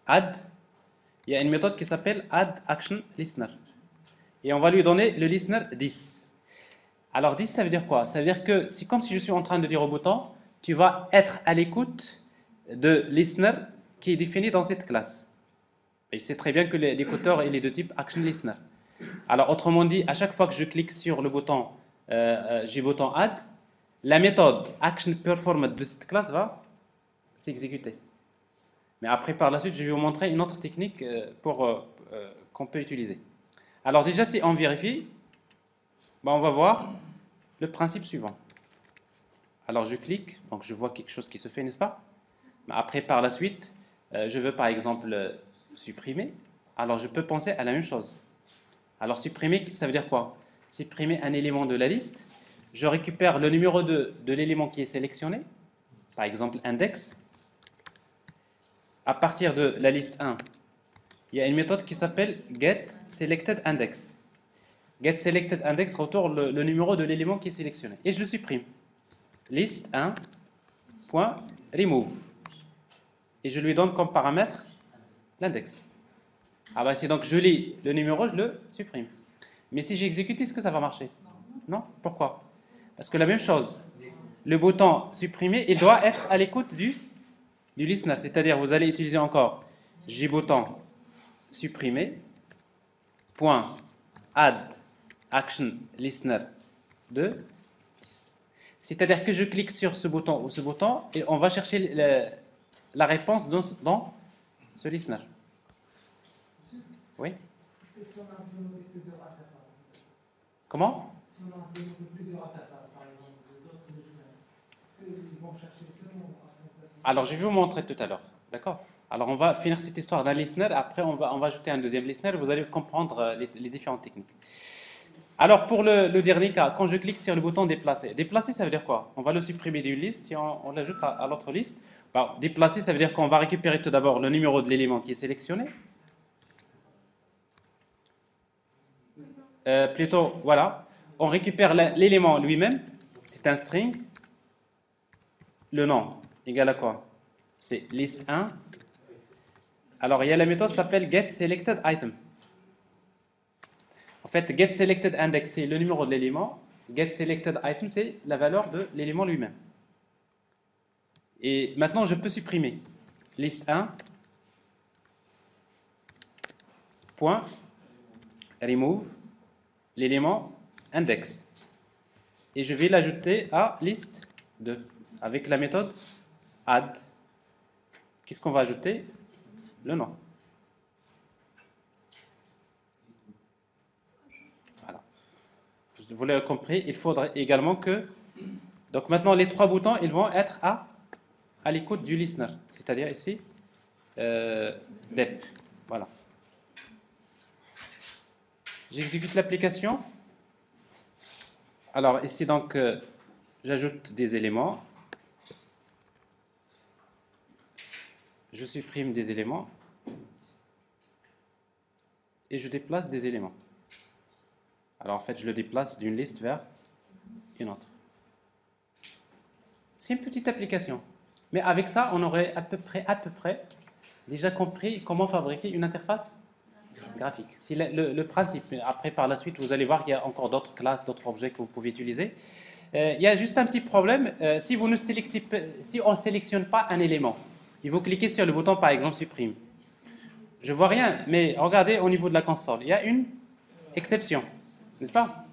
add, il y a une méthode qui s'appelle add action listener. Et on va lui donner le listener 10. Alors 10, ça veut dire quoi? Ça veut dire que c'est comme si je suis en train de dire au bouton, tu vas être à l'écoute de listener qui est défini dans cette classe. Et je sais très bien que l'écouteur il est de type action listener. Alors autrement dit, à chaque fois que je clique sur le bouton bouton add, la méthode action performed de cette classe va s'exécuter. Mais après par la suite, je vais vous montrer une autre technique qu'on peut utiliser. Alors déjà, si on vérifie, on va voir le principe suivant. Alors je clique, donc je vois quelque chose qui se fait, n'est-ce pas? Mais après par la suite, je veux par exemple supprimer. Alors je peux penser à la même chose. Alors supprimer, ça veut dire quoi? Supprimer un élément de la liste. Je récupère le numéro de l'élément qui est sélectionné, par exemple index. À partir de la liste 1, il y a une méthode qui s'appelle getSelectedIndex. GetSelectedIndex retourne le numéro de l'élément qui est sélectionné. Et je le supprime. List 1.remove. Et je lui donne comme paramètre l'index. Ah bah si donc je lis le numéro, je le supprime. Mais si j'exécute, est-ce que ça va marcher? Non. Pourquoi? Parce que la même chose, le bouton supprimer, il doit être à l'écoute du listener. C'est-à-dire, vous allez utiliser encore bouton supprimer, point add action listener de 10. C'est-à-dire que je clique sur ce bouton ou ce bouton et on va chercher la réponse dans ce listener. Oui? Si on a implémenté plusieurs interfaces. Comment? Si on a implémenté plusieurs interfaces, par exemple, d'autres listeners, est-ce qu'ils vont chercher seulement à son côté? Alors, je vais vous montrer tout à l'heure. D'accord? Alors, on va finir cette histoire d'un listener. Après, on va ajouter un deuxième listener. Vous allez comprendre les différentes techniques. Alors, pour le dernier cas, quand je clique sur le bouton déplacer, déplacer, ça veut dire quoi? On va le supprimer d'une liste et on l'ajoute à l'autre liste. Alors, déplacer, ça veut dire qu'on va récupérer tout d'abord le numéro de l'élément qui est sélectionné. Plutôt, voilà. On récupère l'élément lui-même. C'est un string. Le nom égale à quoi? C'est list 1. Alors, il y a la méthode qui s'appelle getSelectedItem. En fait, getSelectedIndex, c'est le numéro de l'élément. GetSelectedItem, c'est la valeur de l'élément lui-même. Et maintenant, je peux supprimer list 1 point remove l'élément index. Et je vais l'ajouter à liste 2 avec la méthode add. Qu'est-ce qu'on va ajouter? Le nom. Voilà. Vous l'avez compris, il faudrait également que... Donc maintenant, les trois boutons, ils vont être à l'écoute du listener. C'est-à-dire ici, dep. Voilà. J'exécute l'application. Alors ici, donc, j'ajoute des éléments. Je supprime des éléments. Et je déplace des éléments. Alors en fait, je le déplace d'une liste vers une autre. C'est une petite application. Mais avec ça, on aurait à peu près déjà compris comment fabriquer une interface graphique. C'est le principe. Après, par la suite, vous allez voir qu'il y a encore d'autres classes, d'autres objets que vous pouvez utiliser. Il y a juste un petit problème. Si on ne sélectionne pas un élément, et vous cliquez sur le bouton, par exemple, supprime. Je vois rien, mais regardez au niveau de la console. Il y a une exception, n'est-ce pas?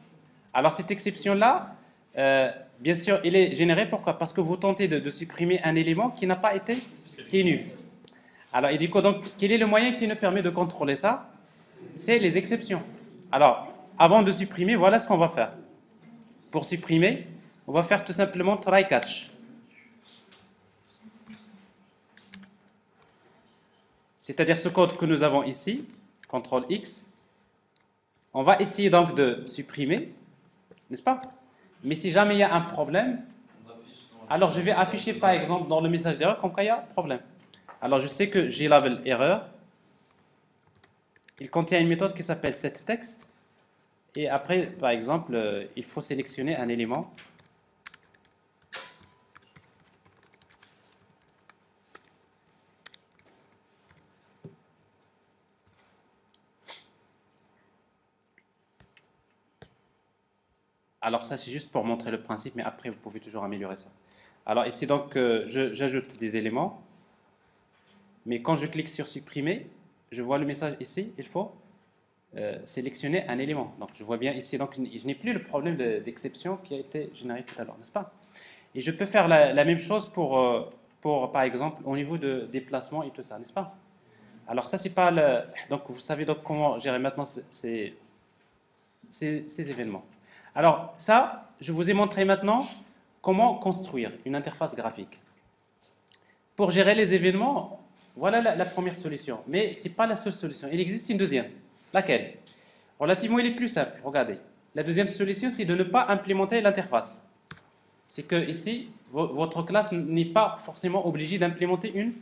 Alors, cette exception-là, bien sûr, elle est générée. Pourquoi? Parce que vous tentez de supprimer un élément qui n'a pas été, qui est nul. Alors, et du coup, donc, quel est le moyen qui nous permet de contrôler ça? C'est les exceptions. Alors, avant de supprimer, voilà ce qu'on va faire. Pour supprimer, on va faire tout simplement try catch. C'est-à-dire ce code que nous avons ici, CTRL X. On va essayer donc de supprimer, n'est-ce pas? Mais si jamais il y a un problème, alors je vais afficher par exemple dans le message d'erreur comme qu'il y a problème. Alors je sais que j'ai label erreur. Il contient une méthode qui s'appelle setText. Et après, par exemple, il faut sélectionner un élément. Alors ça, c'est juste pour montrer le principe, mais après, vous pouvez toujours améliorer ça. Alors ici, donc, j'ajoute des éléments. Mais quand je clique sur supprimer, je vois le message ici, il faut sélectionner un élément. Donc je vois bien ici, donc je n'ai plus le problème d'exception qui a été généré tout à l'heure, n'est-ce pas? Et je peux faire la même chose pour, par exemple, au niveau de déplacement et tout ça, n'est-ce pas? Alors ça, c'est pas le... Donc vous savez donc comment gérer maintenant ces événements. Alors ça, je vous ai montré maintenant comment construire une interface graphique. Pour gérer les événements, voilà la première solution. Mais ce n'est pas la seule solution. Il existe une deuxième. Laquelle? Relativement, il est plus simple. Regardez. La deuxième solution, c'est de ne pas implémenter l'interface. C'est que ici, votre classe n'est pas forcément obligée d'implémenter une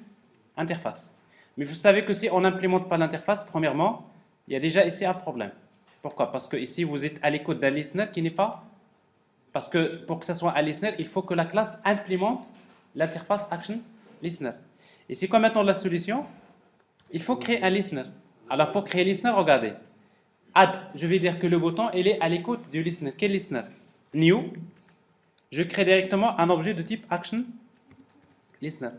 interface. Mais vous savez que si on n'implémente pas l'interface, premièrement, il y a déjà ici un problème. Pourquoi? Parce que ici, vous êtes à l'écoute d'un listener qui n'est pas... Parce que pour que ça soit un listener, il faut que la classe implémente l'interface action listener. Et c'est quoi maintenant la solution? Il faut créer un listener. Alors pour créer un listener, regardez. Add, je vais dire que le bouton, il est à l'écoute du listener. Quel listener? New. Je crée directement un objet de type action listener.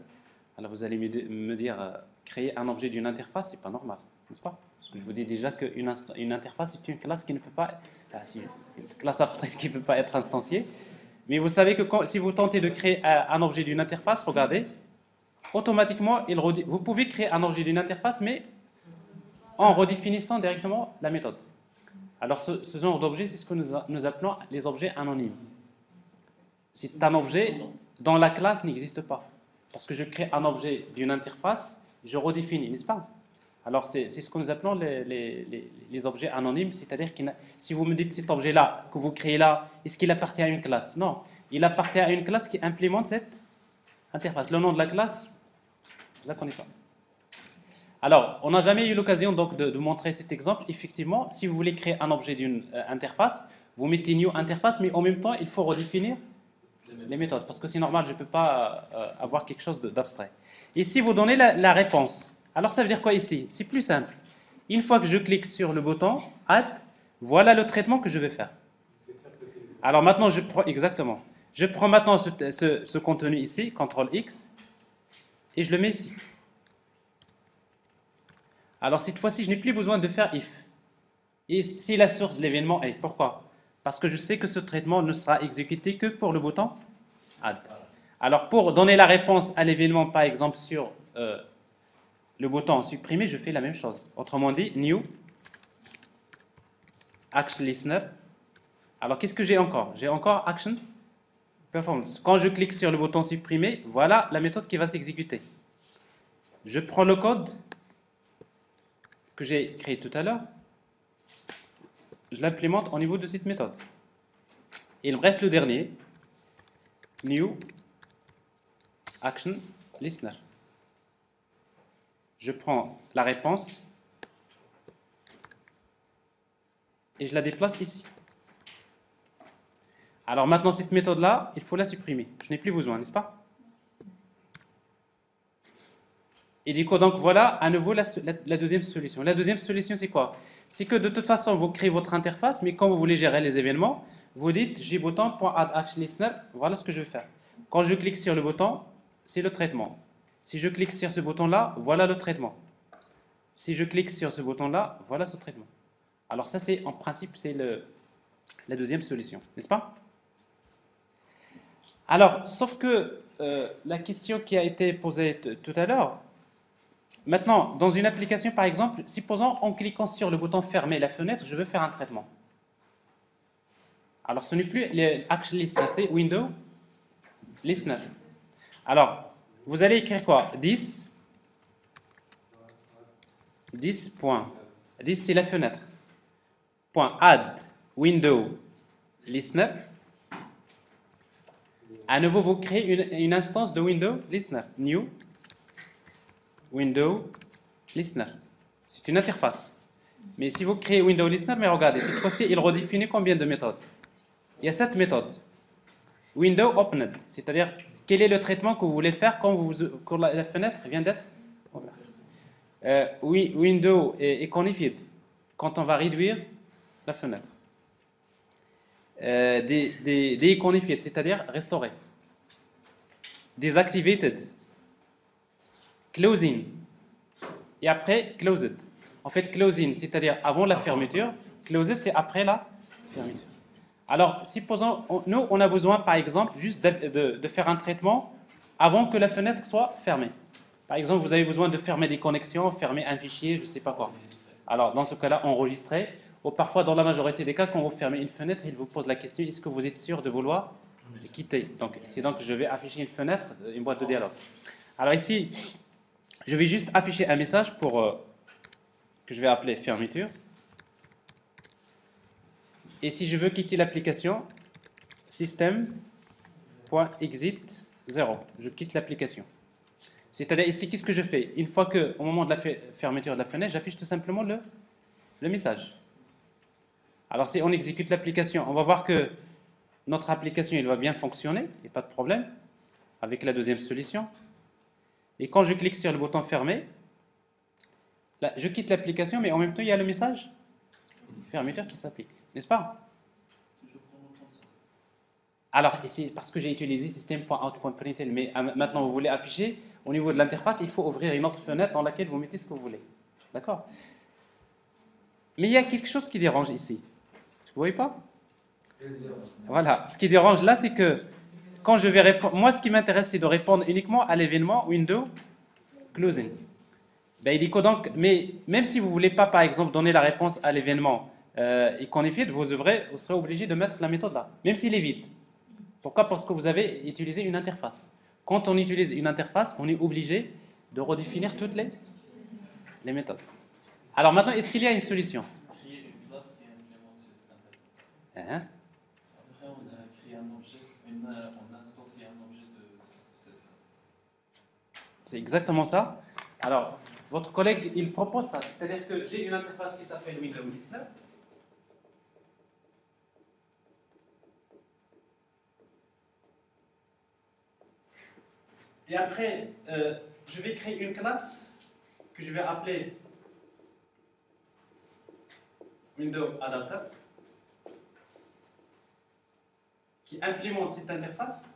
Alors vous allez me dire, créer un objet d'une interface, c'est pas normal, n'est-ce pas? Parce que je vous dis déjà qu'une interface est une classe qui ne peut pas, une classe abstraite qui ne peut pas être instanciée. Mais vous savez que si vous tentez de créer un objet d'une interface, regardez, automatiquement, vous pouvez créer un objet d'une interface, mais en redéfinissant directement la méthode. Alors ce genre d'objet, c'est ce que nous appelons les objets anonymes. C'est un objet dont la classe n'existe pas. Parce que je crée un objet d'une interface, je redéfinis, n'est-ce pas? Alors c'est ce que nous appelons les objets anonymes, c'est-à-dire que si vous me dites cet objet-là, que vous créez là, est-ce qu'il appartient à une classe? Non, il appartient à une classe qui implémente cette interface. Le nom de la classe, je ne la connais pas. Alors, on n'a jamais eu l'occasion donc de montrer cet exemple. Effectivement, si vous voulez créer un objet d'une interface, vous mettez new interface, mais en même temps, il faut redéfinir les méthodes, parce que c'est normal, je ne peux pas avoir quelque chose d'abstrait. Ici, vous donnez la réponse. Alors, ça veut dire quoi ici? C'est plus simple. Une fois que je clique sur le bouton Add, voilà le traitement que je vais faire. Alors maintenant, je prends exactement. Je prends maintenant ce contenu ici, CTRL X, et je le mets ici. Alors cette fois-ci, je n'ai plus besoin de faire if. Et c'est la source de l'événement est. Pourquoi? Parce que je sais que ce traitement ne sera exécuté que pour le bouton Add. Alors pour donner la réponse à l'événement, par exemple sur le bouton supprimer, je fais la même chose. Autrement dit, new action listener. Alors qu'est-ce que j'ai encore? J'ai encore action performance. Quand je clique sur le bouton supprimer, voilà la méthode qui va s'exécuter. Je prends le code que j'ai créé tout à l'heure, je l'implémente au niveau de cette méthode. Et il me reste le dernier, new action listener. Je prends la réponse et je la déplace ici. Alors maintenant, cette méthode-là, il faut la supprimer. Je n'ai plus besoin, n'est-ce pas? Et du coup, donc voilà à nouveau la deuxième solution. La deuxième solution, c'est quoi? C'est que de toute façon, vous créez votre interface, mais quand vous voulez gérer les événements, vous dites jbouton.addActionListener, voilà ce que je vais faire. Quand je clique sur le bouton, c'est le traitement. Si je clique sur ce bouton-là, voilà le traitement. Si je clique sur ce bouton-là, voilà ce traitement. Alors ça, c'est en principe, c'est la deuxième solution, n'est-ce pas? Alors, sauf que la question qui a été posée tout à l'heure, maintenant, dans une application, par exemple, supposons en cliquant sur le bouton fermer la fenêtre, je veux faire un traitement. Alors, ce n'est plus Action Listener, c'est Window Listener. Alors, vous allez écrire quoi? 10 point. 10, c'est la fenêtre. Point add window listener. À nouveau, vous créez une instance de window listener. New window listener. C'est une interface. Mais si vous créez window listener, mais regardez, cette fois-ci, il redéfinit combien de méthodes? Il y a 7 méthodes. Window opened, c'est-à-dire quel est le traitement que vous voulez faire quand la fenêtre vient d'être ouverte. Window et conified, quand on va réduire la fenêtre. deconfigured, c'est-à-dire restaurer. Deactivated. Closing. Et après, closed. En fait, closing, c'est-à-dire avant la fermeture. Closed, c'est après la fermeture. Alors, supposons, nous, on a besoin, par exemple, juste de faire un traitement avant que la fenêtre soit fermée. Par exemple, vous avez besoin de fermer des connexions, fermer un fichier, je ne sais pas quoi. Alors, dans ce cas-là, enregistrer. Ou parfois, dans la majorité des cas, quand vous fermez une fenêtre, il vous pose la question, est-ce que vous êtes sûr de vouloir quitter? Donc, ici, je vais afficher une fenêtre, une boîte de dialogue. Alors ici, je vais juste afficher un message pour que je vais appeler fermeture. Et si je veux quitter l'application, system.exit 0. Je quitte l'application. C'est-à-dire ici, qu'est-ce que je fais? Une fois qu'au moment de la fermeture de la fenêtre, j'affiche tout simplement le message. Alors si on exécute l'application, on va voir que notre application elle va bien fonctionner, il n'y a pas de problème, avec la deuxième solution. Et quand je clique sur le bouton fermer, là, je quitte l'application, mais en même temps, il y a le message fermeture qui s'applique, n'est-ce pas? Alors, ici, parce que j'ai utilisé system.out.println, mais maintenant vous voulez afficher, au niveau de l'interface, il faut ouvrir une autre fenêtre dans laquelle vous mettez ce que vous voulez. D'accord? Mais il y a quelque chose qui dérange ici. Vous voyez pas? Voilà. Ce qui dérange là, c'est que quand je vais répondre, moi ce qui m'intéresse, c'est de répondre uniquement à l'événement window closing. Ben, il dit que donc, mais même si vous ne voulez pas, par exemple, donner la réponse à l'événement et qu'on est vide, vous serez obligé de mettre la méthode là, même s'il est vide. Pourquoi? Parce que vous avez utilisé une interface. Quand on utilise une interface, on est obligé de redéfinir toutes les méthodes. Alors maintenant, est-ce qu'il y a une solution? Créer une classe qui implémente cette interface. Hein? Après, on a créé un objet, on a instancié un objet de cette classe. C'est exactement ça. Alors, votre collègue, il propose ça. C'est-à-dire que j'ai une interface qui s'appelle Window Listener. Et après, je vais créer une classe que je vais appeler Window Adapter qui implémente cette interface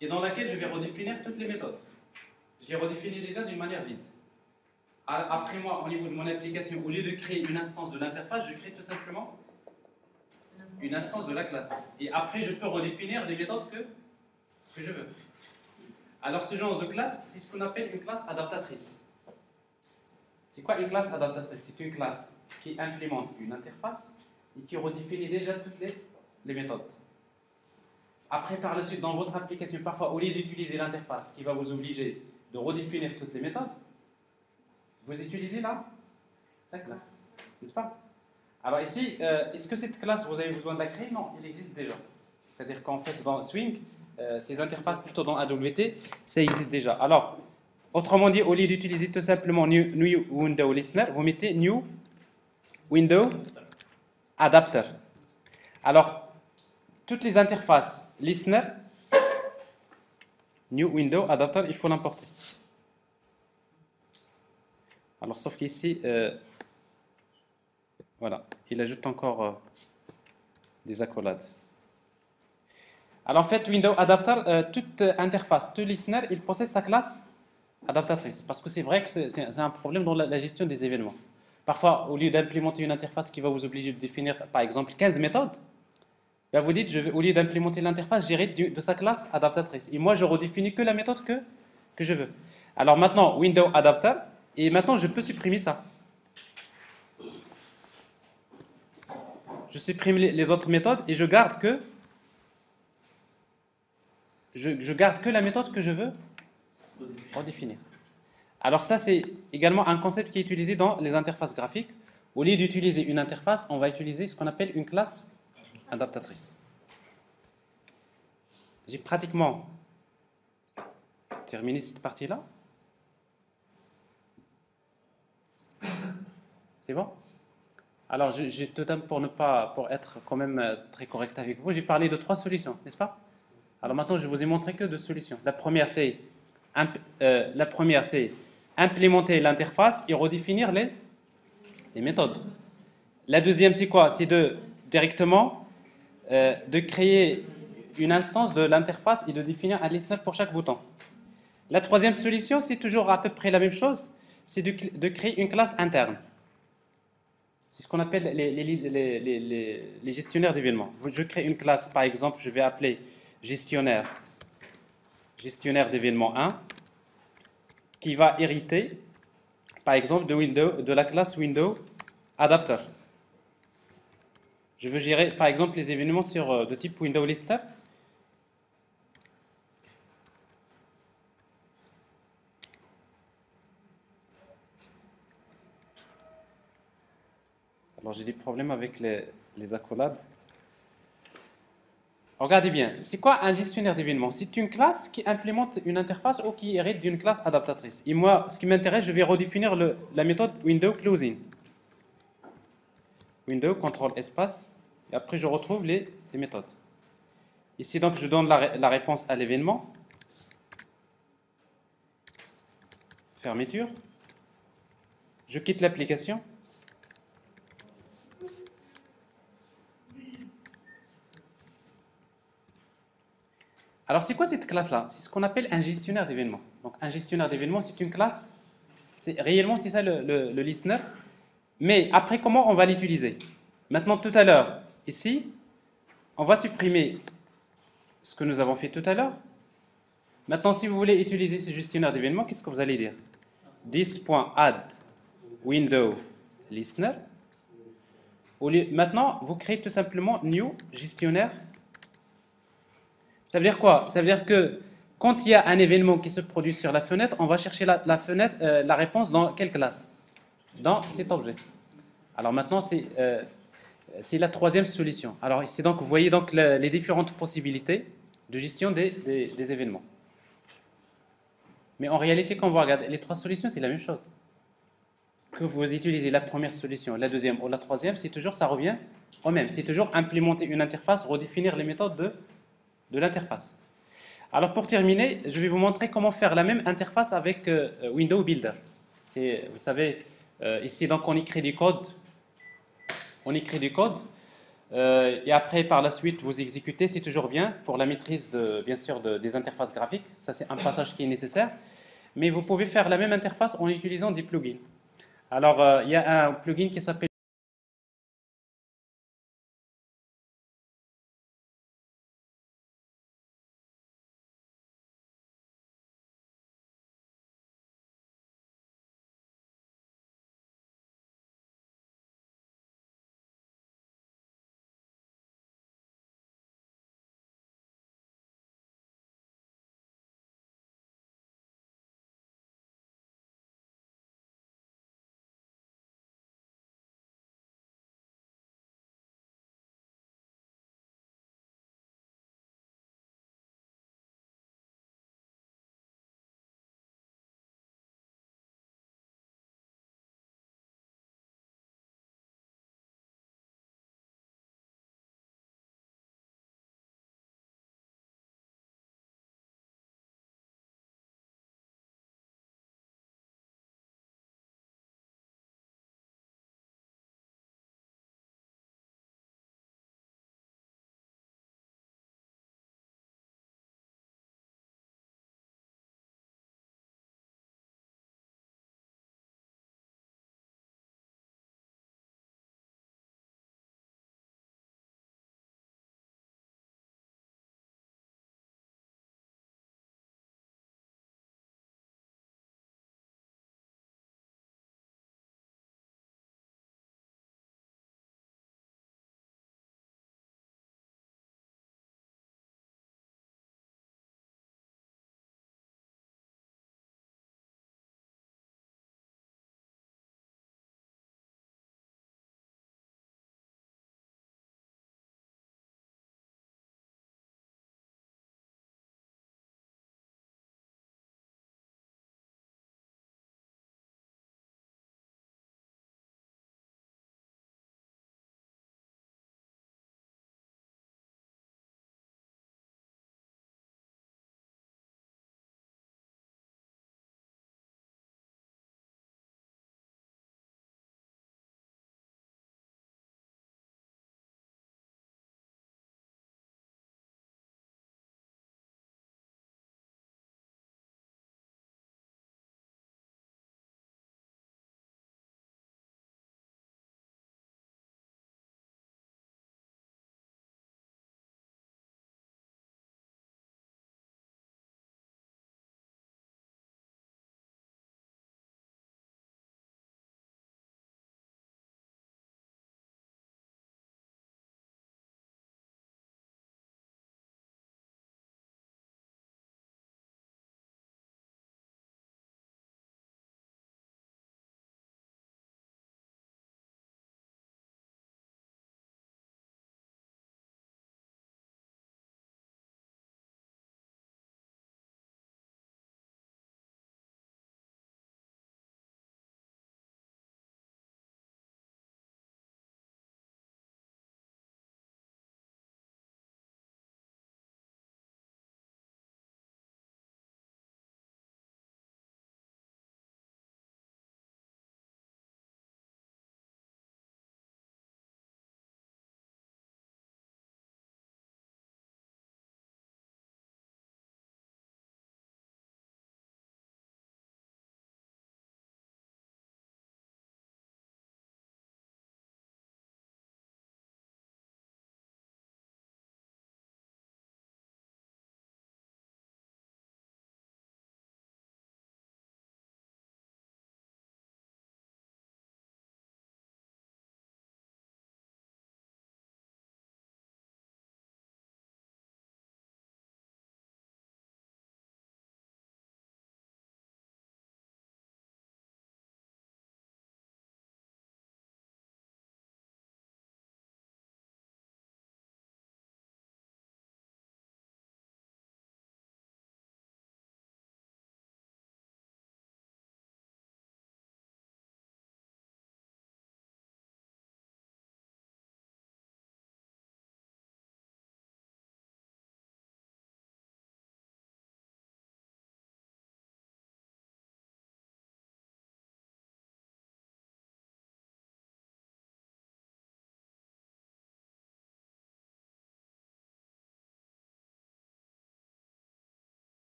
et dans laquelle je vais redéfinir toutes les méthodes. Je les redéfinis déjà d'une manière vide. Après moi, au niveau de mon application, au lieu de créer une instance de l'interface, je crée tout simplement une instance de la classe. Et après, je peux redéfinir les méthodes que je veux. Alors ce genre de classe, c'est ce qu'on appelle une classe adaptatrice. C'est quoi une classe adaptatrice? C'est une classe qui implémente une interface et qui redéfinit déjà toutes les méthodes. Après, par la suite, dans votre application, parfois, au lieu d'utiliser l'interface qui va vous obliger de redéfinir toutes les méthodes, vous utilisez la classe, n'est-ce pas? Alors ici, est-ce que cette classe, vous avez besoin de la créer? Non, elle existe déjà. C'est-à-dire qu'en fait, dans Swing, ces interfaces, plutôt dans AWT, ça existe déjà. Alors, autrement dit, au lieu d'utiliser tout simplement New Window Listener, vous mettez New Window Adapter. Alors, toutes les interfaces Listener, New Window Adapter, il faut l'importer. Alors, sauf qu'ici, voilà, il ajoute encore des accolades. Alors en fait, Window Adapter, toute interface, tout listener, il possède sa classe adaptatrice. Parce que c'est vrai que c'est un problème dans la gestion des événements. Parfois, au lieu d'implémenter une interface qui va vous obliger de définir, par exemple, 15 méthodes, ben vous dites, au lieu d'implémenter l'interface, j'irai de sa classe adaptatrice. Et moi, je redéfinis que la méthode que je veux. Alors maintenant, Window Adapter, et maintenant, je peux supprimer ça. Je supprime les autres méthodes et je garde que la méthode que je veux redéfinir. Alors ça, c'est également un concept qui est utilisé dans les interfaces graphiques. Au lieu d'utiliser une interface, on va utiliser ce qu'on appelle une classe adaptatrice. J'ai pratiquement terminé cette partie-là. C'est bon? Alors, j'ai tout d'un pour être quand même très correct avec vous, j'ai parlé de 3 solutions, n'est-ce pas? Alors maintenant, je vous ai montré que 2 solutions. La première, c'est implémenter l'interface et redéfinir les méthodes. La deuxième, c'est quoi? C'est de directement de créer une instance de l'interface et de définir un listener pour chaque bouton. La troisième solution, c'est toujours à peu près la même chose, c'est de créer une classe interne. C'est ce qu'on appelle les gestionnaires d'événements. Je crée une classe, par exemple, je vais appeler gestionnaire d'événements 1, qui va hériter, par exemple, de la classe Window Adapter. Je veux gérer, par exemple, les événements de type Window Lister. Alors, j'ai des problèmes avec les accolades. Regardez bien, c'est quoi un gestionnaire d'événements? C'est une classe qui implémente une interface ou qui hérite d'une classe adaptatrice. Et moi, ce qui m'intéresse, je vais redéfinir la méthode Window Closing. Window, contrôle espace, et après je retrouve les méthodes. Ici, donc, je donne la réponse à l'événement. Fermeture. Je quitte l'application. Alors, c'est quoi cette classe-là? C'est ce qu'on appelle un gestionnaire d'événements. Donc, un gestionnaire d'événements, c'est une classe. Réellement, c'est ça le listener. Mais après, comment on va l'utiliser? Maintenant, tout à l'heure, ici, on va supprimer ce que nous avons fait tout à l'heure. Maintenant, si vous voulez utiliser ce gestionnaire d'événements, qu'est-ce que vous allez dire? This.add window listener. Maintenant, vous créez tout simplement new gestionnaire. Ça veut dire quoi? Ça veut dire que quand il y a un événement qui se produit sur la fenêtre, on va chercher la réponse dans quelle classe? Dans cet objet. Alors maintenant, c'est la troisième solution. Alors ici, donc, vous voyez donc les différentes possibilités de gestion des événements. Mais en réalité, quand vous regardez les trois solutions, c'est la même chose. Que vous utilisez la première solution, la deuxième ou la troisième, c'est toujours, ça revient au même. C'est toujours implémenter une interface, redéfinir les méthodes de l'interface. Alors pour terminer, je vais vous montrer comment faire la même interface avec Window Builder. Vous savez, ici, donc, on écrit du code. Et après, par la suite, vous exécutez, c'est toujours bien pour la maîtrise, bien sûr, des interfaces graphiques. Ça, c'est un passage qui est nécessaire. Mais vous pouvez faire la même interface en utilisant des plugins. Alors, il y a un plugin qui s'appelle